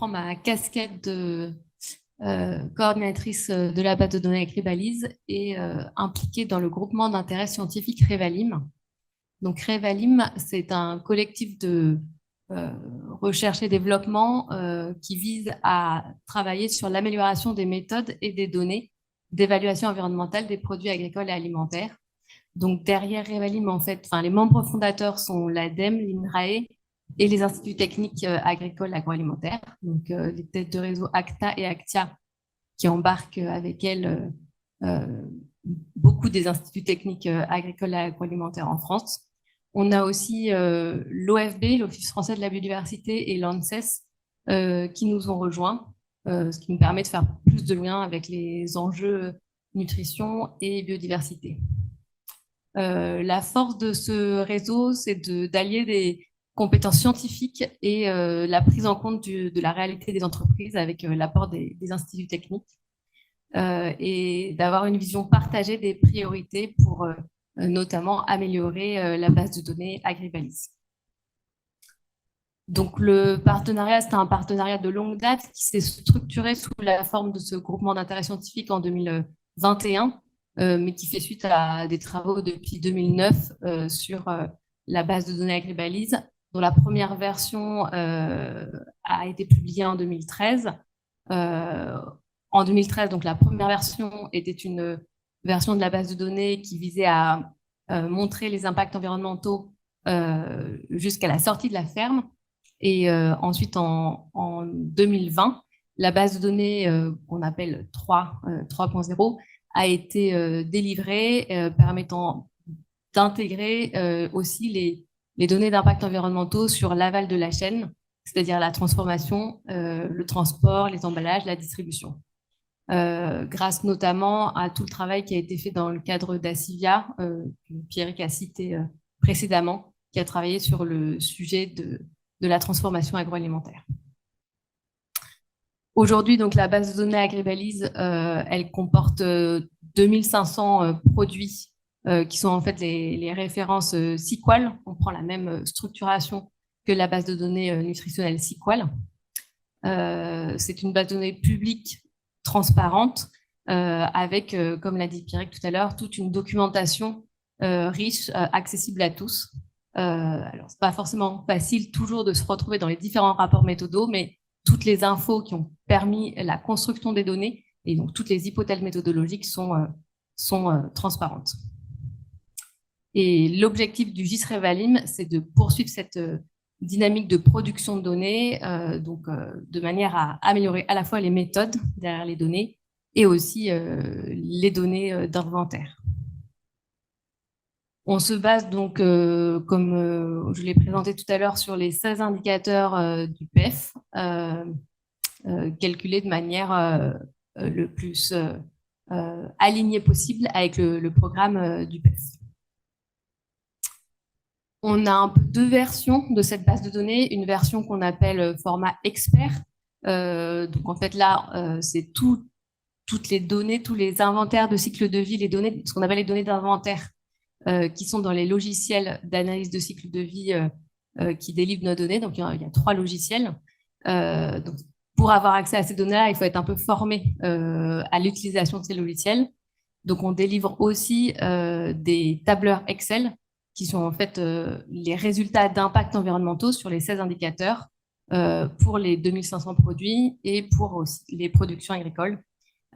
reprends ma casquette de coordinatrice de la base de données avec Revalise et impliquée dans le groupement d'intérêt scientifique Revalim. Donc Revalim, c'est un collectif de euh, recherche et développement qui vise à travailler sur l'amélioration des méthodes et des données d'évaluation environnementale des produits agricoles et alimentaires. Donc derrière Revalim, en fait, les membres fondateurs sont l'ADEME, l'INRAE et les instituts techniques agricoles agroalimentaires. Donc les têtes de réseau ACTA et ACTIA qui embarquent avec elles euh, beaucoup des instituts techniques agricoles et agroalimentaires en France. On a aussi l'OFB, l'Office français de la biodiversité, et l'ANSES qui nous ont rejoints, ce qui nous permet de faire plus de liens avec les enjeux nutrition et biodiversité. La force de ce réseau, c'est d'allier des compétences scientifiques et la prise en compte de la réalité des entreprises avec l'apport des instituts techniques et d'avoir une vision partagée des priorités pour notamment améliorer la base de données Agribalis. Donc le partenariat, c'est un partenariat de longue date qui s'est structuré sous la forme de ce groupement d'intérêt scientifique en 2021, mais qui fait suite à des travaux depuis 2009 sur la base de données Agribalise, dont la première version a été publiée en 2013. En 2013, donc la première version était une version de la base de données qui visait à montrer les impacts environnementaux jusqu'à la sortie de la ferme. Et ensuite, en 2020, la base de données qu'on appelle 3.0 a été délivrée, permettant d'intégrer aussi les données d'impact environnementaux sur l'aval de la chaîne, c'est-à-dire la transformation, le transport, les emballages, la distribution. Grâce notamment à tout le travail qui a été fait dans le cadre d'Acivia, que Pierrick a cité précédemment, qui a travaillé sur le sujet de la transformation agroalimentaire. Aujourd'hui, donc, la base de données Agribalise, elle comporte 2500 produits qui sont en fait les références SQL. On prend la même structuration que la base de données nutritionnelle SQL. C'est une base de données publique, transparente, avec, comme l'a dit Pierrick tout à l'heure, toute une documentation riche, accessible à tous. Alors, c'est pas forcément facile toujours de se retrouver dans les différents rapports méthodaux, mais toutes les infos qui ont permis la construction des données et donc toutes les hypothèses méthodologiques sont transparentes. Et l'objectif du GIS Revalim, c'est de poursuivre cette dynamique de production de données, de manière à améliorer à la fois les méthodes derrière les données et aussi les données d'inventaire. On se base donc, comme je l'ai présenté tout à l'heure, sur les 16 indicateurs du PEF, calculés de manière le plus alignée possible avec le programme du PEF. On a un peu deux versions de cette base de données, une version qu'on appelle format expert. Donc en fait là, c'est toutes les données, tous les inventaires de cycle de vie, les données, ce qu'on appelle les données d'inventaire, qui sont dans les logiciels d'analyse de cycle de vie qui délivrent nos données. Donc, il y a 3 logiciels. Donc, pour avoir accès à ces données-là, il faut être un peu formé à l'utilisation de ces logiciels. Donc, on délivre aussi des tableurs Excel qui sont en fait les résultats d'impact environnementaux sur les 16 indicateurs pour les 2500 produits et pour aussi les productions agricoles,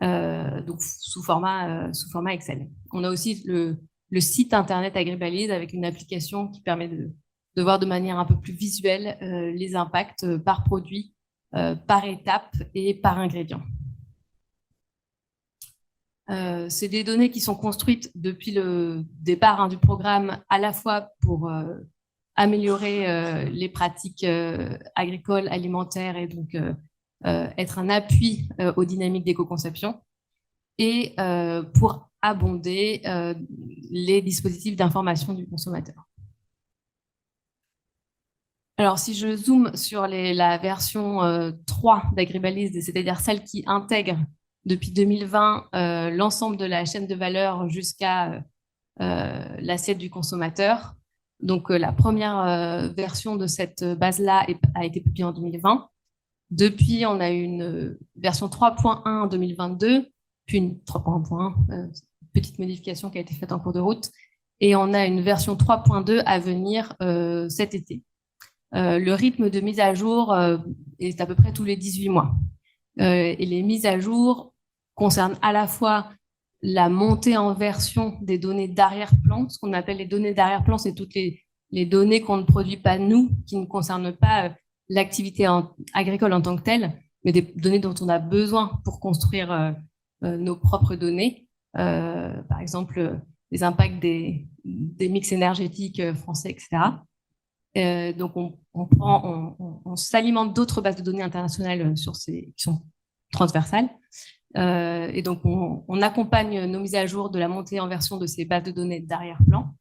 donc sous format Excel. On a aussi le site internet Agribalise avec une application qui permet de voir de manière un peu plus visuelle les impacts par produit, par étape et par ingrédient. C'est des données qui sont construites depuis le départ du programme, à la fois pour améliorer les pratiques agricoles, alimentaires et donc être un appui aux dynamiques d'éco-conception et pour abonder les dispositifs d'information du consommateur. Alors, si je zoome sur la version 3 d'Agribalise, c'est-à-dire celle qui intègre depuis 2020 l'ensemble de la chaîne de valeur jusqu'à l'assiette du consommateur. Donc, la première version de cette base-là a été publiée en 2020. Depuis, on a eu une version 3.1 en 2022, puis une 3.1, petite modification qui a été faite en cours de route, et on a une version 3.2 à venir cet été. Le rythme de mise à jour est à peu près tous les 18 mois. Et les mises à jour concernent à la fois la montée en version des données d'arrière-plan. Ce qu'on appelle les données d'arrière-plan, c'est toutes les données qu'on ne produit pas nous, qui ne concernent pas l'activité agricole en tant que telle, mais des données dont on a besoin pour construire nos propres données. Par exemple, les impacts des mix énergétiques français, etc. Donc, on s'alimente d'autres bases de données internationales qui sont transversales. Et donc, on accompagne nos mises à jour de la montée en version de ces bases de données d'arrière-plan.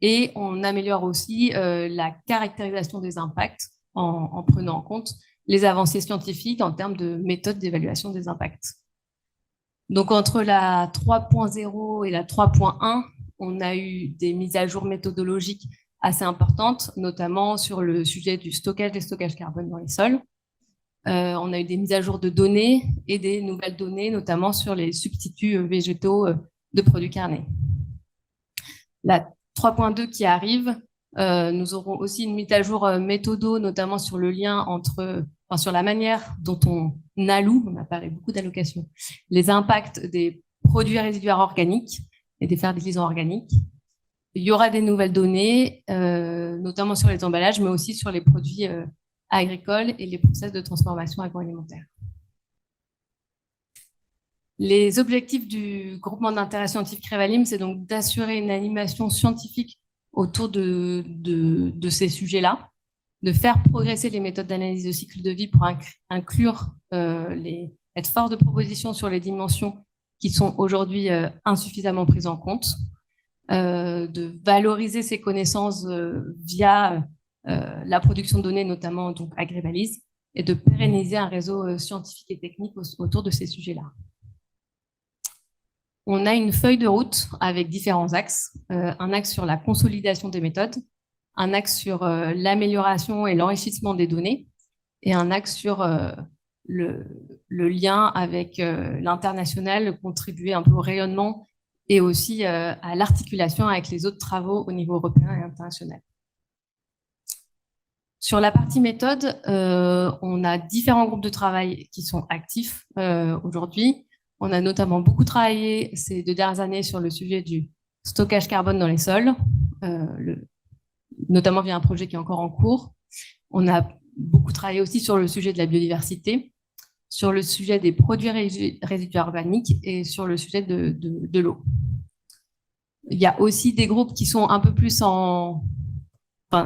Et on améliore aussi la caractérisation des impacts en prenant en compte les avancées scientifiques en termes de méthodes d'évaluation des impacts. Donc, entre la 3.0 et la 3.1, on a eu des mises à jour méthodologiques assez importantes, notamment sur le sujet du stockage des stockages carbone dans les sols. On a eu des mises à jour de données et des nouvelles données, notamment sur les substituts végétaux de produits carnés. La 3.2 qui arrive, nous aurons aussi une mise à jour méthodo, notamment sur le lien sur la manière dont on alloue, on a parlé beaucoup d'allocation, les impacts des produits résiduaires organiques et des fertilisants organiques. Il y aura des nouvelles données, notamment sur les emballages, mais aussi sur les produits agricoles et les process de transformation agroalimentaire. Les objectifs du groupement d'intérêt scientifique Revalim, c'est donc d'assurer une animation scientifique autour de ces sujets-là, de faire progresser les méthodes d'analyse de cycle de vie pour inclure être fort de propositions sur les dimensions qui sont aujourd'hui insuffisamment prises en compte, de valoriser ces connaissances via la production de données, notamment donc AgriBalise, et de pérenniser un réseau scientifique et technique autour de ces sujets-là. On a une feuille de route avec différents axes. Un axe sur la consolidation des méthodes, un axe sur l'amélioration et l'enrichissement des données, et un axe sur le lien avec l'international, contribuer un peu au rayonnement et aussi à l'articulation avec les autres travaux au niveau européen et international. Sur la partie méthode, on a différents groupes de travail qui sont actifs aujourd'hui. On a notamment beaucoup travaillé ces 2 dernières années sur le sujet du stockage carbone dans les sols, notamment via un projet qui est encore en cours. On a beaucoup travaillé aussi sur le sujet de la biodiversité, sur le sujet des produits résiduaires organiques et sur le sujet de l'eau. Il y a aussi des groupes qui sont un peu plus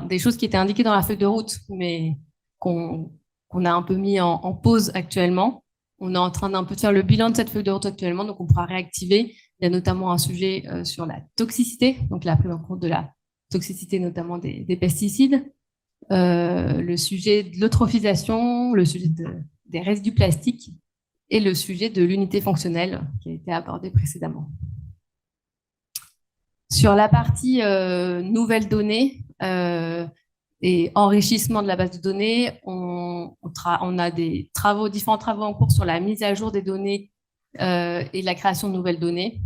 des choses qui étaient indiquées dans la feuille de route, mais qu'on a un peu mis en pause actuellement. On est en train d'un peu de faire le bilan de cette feuille de route actuellement, donc on pourra réactiver. Il y a notamment un sujet sur la toxicité, donc la prise en compte de la toxicité notamment des pesticides, le sujet de l'eutrophisation, le sujet des résidus plastiques et le sujet de l'unité fonctionnelle qui a été abordé précédemment. Sur la partie nouvelles données et enrichissement de la base de données, on a différents travaux en cours sur la mise à jour des données et la création de nouvelles données.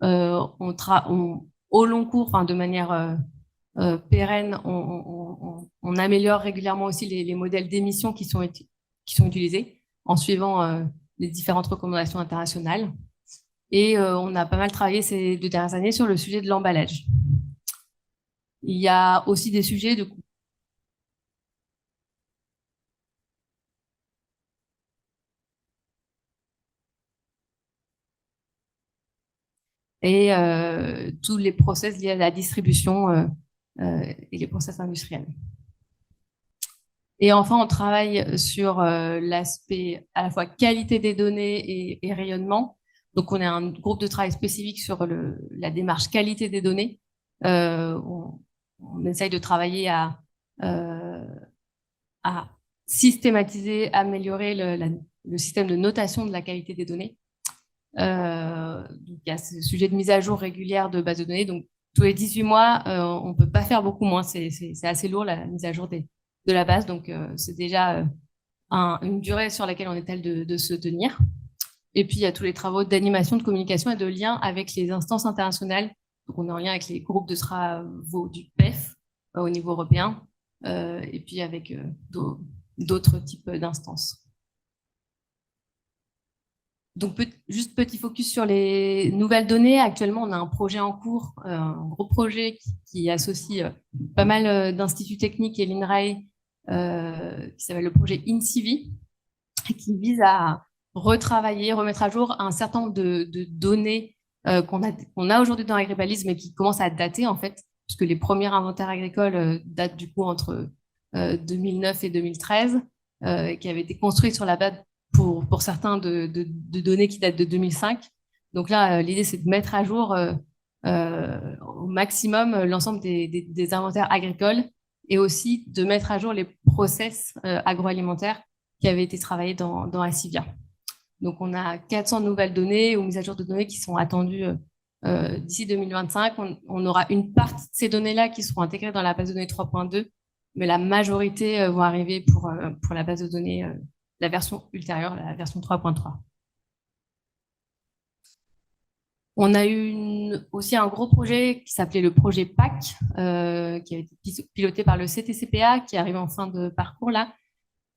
Au long cours, de manière pérenne, on améliore régulièrement aussi les modèles d'émissions qui sont utilisés en suivant les différentes recommandations internationales. Et on a pas mal travaillé ces 2 dernières années sur le sujet de l'emballage. Il y a aussi des sujets de... Et tous les process liés à la distribution et les process industriels. Et enfin, on travaille sur l'aspect à la fois qualité des données et rayonnement. Donc, on a un groupe de travail spécifique sur la démarche qualité des données. On essaye de travailler à systématiser, améliorer le système de notation de la qualité des données. Donc, il y a ce sujet de mise à jour régulière de base de données. Donc, tous les 18 mois, on ne peut pas faire beaucoup moins. C'est assez lourd, la mise à jour de la base. Donc, c'est déjà une durée sur laquelle on étale de se tenir. Et puis, il y a tous les travaux d'animation, de communication et de lien avec les instances internationales. Donc, on est en lien avec les groupes de travaux du PEF au niveau européen, et puis avec d'autres types d'instances. Donc, juste petit focus sur les nouvelles données. Actuellement, on a un projet en cours, un gros projet qui associe pas mal d'instituts techniques et l'INRAE, qui s'appelle le projet INCIVI, qui vise à retravailler, remettre à jour un certain nombre de données qu'on a aujourd'hui dans l'agribalise, mais qui commencent à dater en fait, puisque les premiers inventaires agricoles datent du coup entre 2009 et 2013, qui avaient été construits sur la base pour certains de données qui datent de 2005. Donc là, l'idée, c'est de mettre à jour au maximum l'ensemble des inventaires agricoles et aussi de mettre à jour les process agroalimentaires qui avaient été travaillés dans Acivia. Donc, on a 400 nouvelles données ou mises à jour de données qui sont attendues d'ici 2025. On aura une partie de ces données-là qui seront intégrées dans la base de données 3.2, mais la majorité vont arriver pour la base de données, la version ultérieure, la version 3.3. On a eu aussi un gros projet qui s'appelait le projet PAC, qui a été piloté par le CTCPA, qui arrive en fin de parcours là,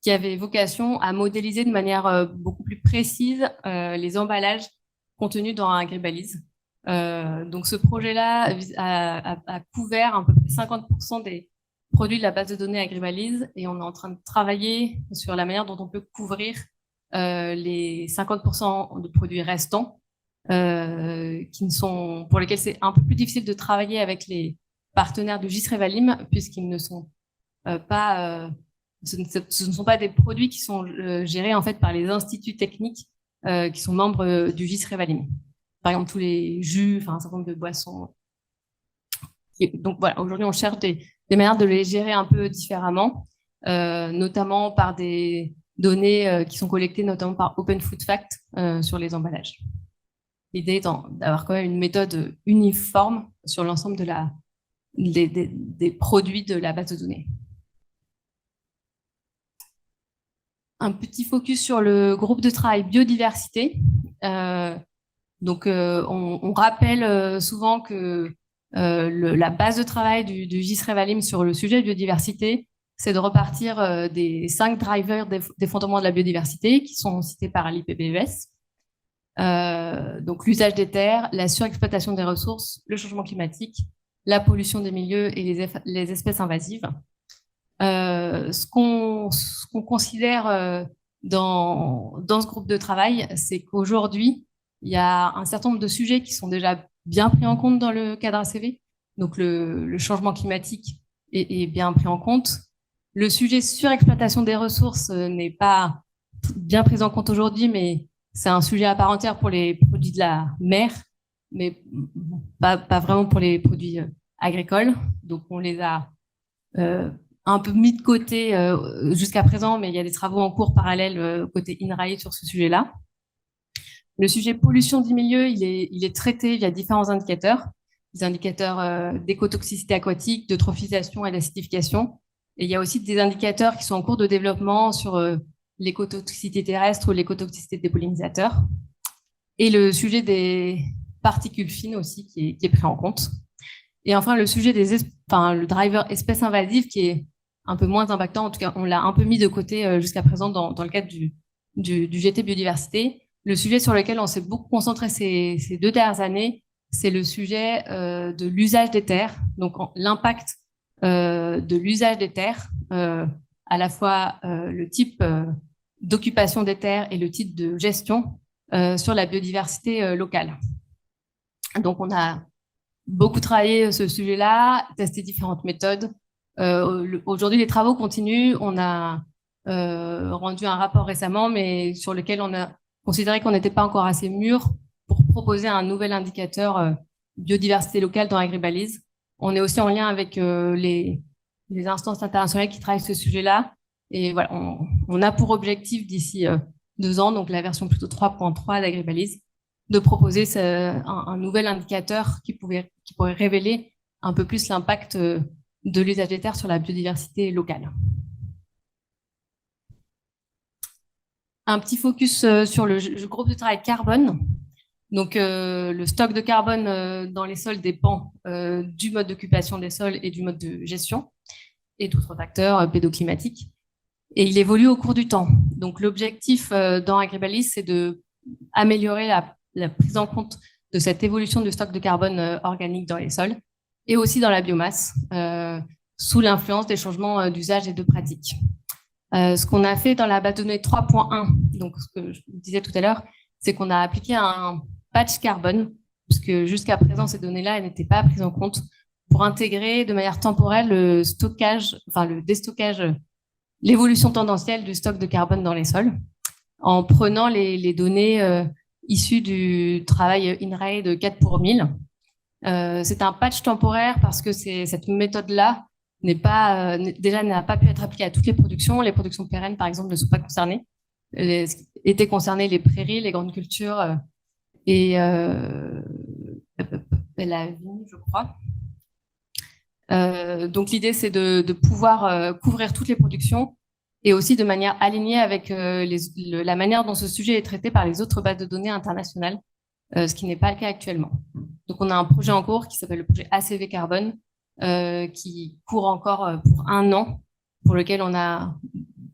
qui avait vocation à modéliser de manière beaucoup plus précise les emballages contenus dans Agribalise. Donc ce projet-là a couvert à peu près 50% des produits de la base de données Agribalise et on est en train de travailler sur la manière dont on peut couvrir les 50% de produits restants pour lesquels c'est un peu plus difficile de travailler avec les partenaires du GIS Revalim puisqu'ils ne sont pas ce ne sont pas des produits qui sont gérés en fait par les instituts techniques qui sont membres du GIS Revalim. Par exemple, tous les jus, enfin un certain nombre de boissons. Donc voilà, aujourd'hui, on cherche des manières de les gérer un peu différemment, notamment par des données qui sont collectées notamment par Open Food Fact sur les emballages. L'idée étant d'avoir quand même une méthode uniforme sur l'ensemble des produits de la base de données. Un petit focus sur le groupe de travail biodiversité. On rappelle souvent que la base de travail du GIS Revalim sur le sujet de biodiversité, c'est de repartir des 5 drivers d'effondrement de la biodiversité qui sont cités par l'IPBES. Donc l'usage des terres, la surexploitation des ressources, le changement climatique, la pollution des milieux et les espèces invasives. Ce qu'on considère dans ce groupe de travail, c'est qu'aujourd'hui, il y a un certain nombre de sujets qui sont déjà bien pris en compte dans le cadre ACV. Donc, le changement climatique est bien pris en compte. Le sujet surexploitation des ressources n'est pas bien pris en compte aujourd'hui, mais c'est un sujet à part entière pour les produits de la mer, mais pas vraiment pour les produits agricoles. Donc, on les a un peu mis de côté jusqu'à présent, mais il y a des travaux en cours parallèles côté INRAE sur ce sujet-là. Le sujet pollution du milieu, il est traité via différents indicateurs, des indicateurs d'écotoxicité aquatique, d'eutrophisation et d'acidification. Et il y a aussi des indicateurs qui sont en cours de développement sur l'écotoxicité terrestre ou l'écotoxicité des pollinisateurs. Et le sujet des particules fines aussi qui est pris en compte. Et enfin, le sujet le driver espèces invasives qui est un peu moins impactant. En tout cas, on l'a un peu mis de côté jusqu'à présent dans le cadre du GT Biodiversité. Le sujet sur lequel on s'est beaucoup concentré ces 2 dernières années, c'est le sujet de l'usage des terres. Donc, l'impact de l'usage des terres, à la fois le type d'occupation des terres et le type de gestion sur la biodiversité locale. Donc, on a beaucoup travaillé ce sujet-là, testé différentes méthodes. Aujourd'hui, les travaux continuent. On a rendu un rapport récemment, mais sur lequel on a considéré qu'on n'était pas encore assez mûr pour proposer un nouvel indicateur biodiversité locale dans Agribalise. On est aussi en lien avec les instances internationales qui travaillent ce sujet-là. Et voilà, on a pour objectif d'ici 2 ans, donc la version plutôt 3.3 d'Agribalise, de proposer un nouvel indicateur qui pourrait révéler un peu plus l'impact de l'usage des terres sur la biodiversité locale. un petit focus sur le groupe de travail carbone. Donc, le stock de carbone dans les sols dépend du mode d'occupation des sols et du mode de gestion et d'autres facteurs pédoclimatiques. Et il évolue au cours du temps. Donc, l'objectif dans Agribalis, c'est de améliorer la prise en compte de cette évolution du stock de carbone organique dans les sols et aussi dans la biomasse, sous l'influence des changements d'usage et de pratique. Ce qu'on a fait dans la base de données 3.1, donc ce que je disais tout à l'heure, c'est qu'on a appliqué un patch carbone, puisque jusqu'à présent, ces données-là n'étaient pas prises en compte, pour intégrer de manière temporelle le stockage, enfin le déstockage, l'évolution tendancielle du stock de carbone dans les sols, en prenant les données issues du travail INRAE de 4 pour 1000. C'est un patch temporaire parce que cette méthode-là déjà n'a pas pu être appliquée à toutes les productions. Les productions pérennes, par exemple, ne sont pas concernées. Étaient concernées les prairies, les grandes cultures et la vigne, je crois. Donc l'idée, c'est de pouvoir couvrir toutes les productions et aussi de manière alignée avec la manière dont ce sujet est traité par les autres bases de données internationales, ce qui n'est pas le cas actuellement. Donc on a un projet en cours qui s'appelle le projet ACV Carbone, qui court encore pour 1 an, pour lequel on a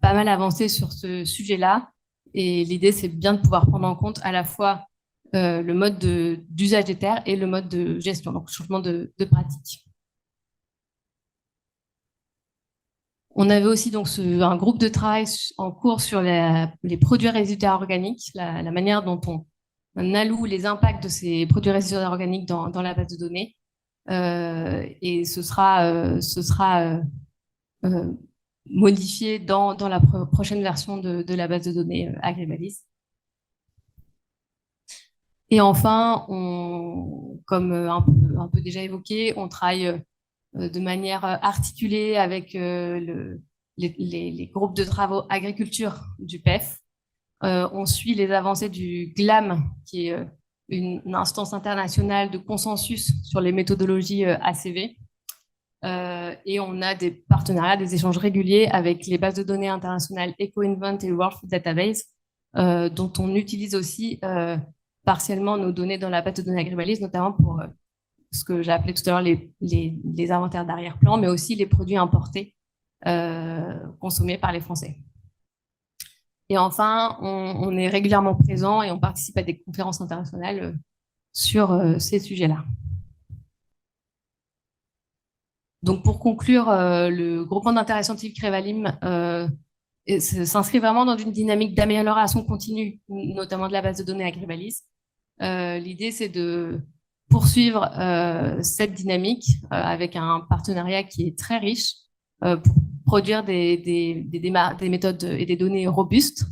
pas mal avancé sur ce sujet-là. Et l'idée, c'est bien de pouvoir prendre en compte à la fois le mode d'usage des terres et le mode de gestion, donc changement de pratique. On avait aussi donc un groupe de travail en cours sur les produits résultats organiques, la manière dont on alloue les impacts de ces produits résultats organiques dans la base de données. Et ce sera modifié dans la prochaine version de la base de données Agribalis. Et enfin, comme un peu déjà évoqué, on travaille de manière articulée avec les groupes de travaux agriculture du PEF. On suit les avancées du GLAM, qui est une instance internationale de consensus sur les méthodologies ACV. Et on a des partenariats, des échanges réguliers avec les bases de données internationales EcoInvent et World Food Database, dont on utilise aussi partiellement nos données dans la base de données Agribalis, notamment pour ce que j'ai appelé tout à l'heure les inventaires d'arrière-plan, mais aussi les produits importés consommés par les Français. Et enfin, on est régulièrement présent et on participe à des conférences internationales sur ces sujets-là. Donc, pour conclure, le groupement d'intérêt scientifique Revalim s'inscrit vraiment dans une dynamique d'amélioration continue, notamment de la base de données Agribalis. L'idée, c'est de poursuivre cette dynamique avec un partenariat qui est très riche pour produire des méthodes et des données robustes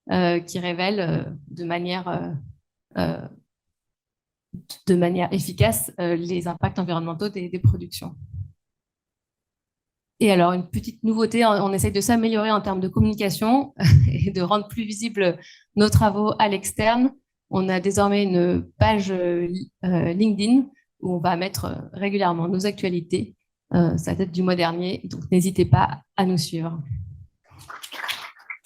qui révèlent de manière efficace les impacts environnementaux des productions. Et alors, une petite nouveauté, on essaye de s'améliorer en termes de communication et de rendre plus visibles nos travaux à l'externe. On a désormais une page LinkedIn où on va mettre régulièrement nos actualités. Ça date du mois dernier, donc n'hésitez pas à nous suivre.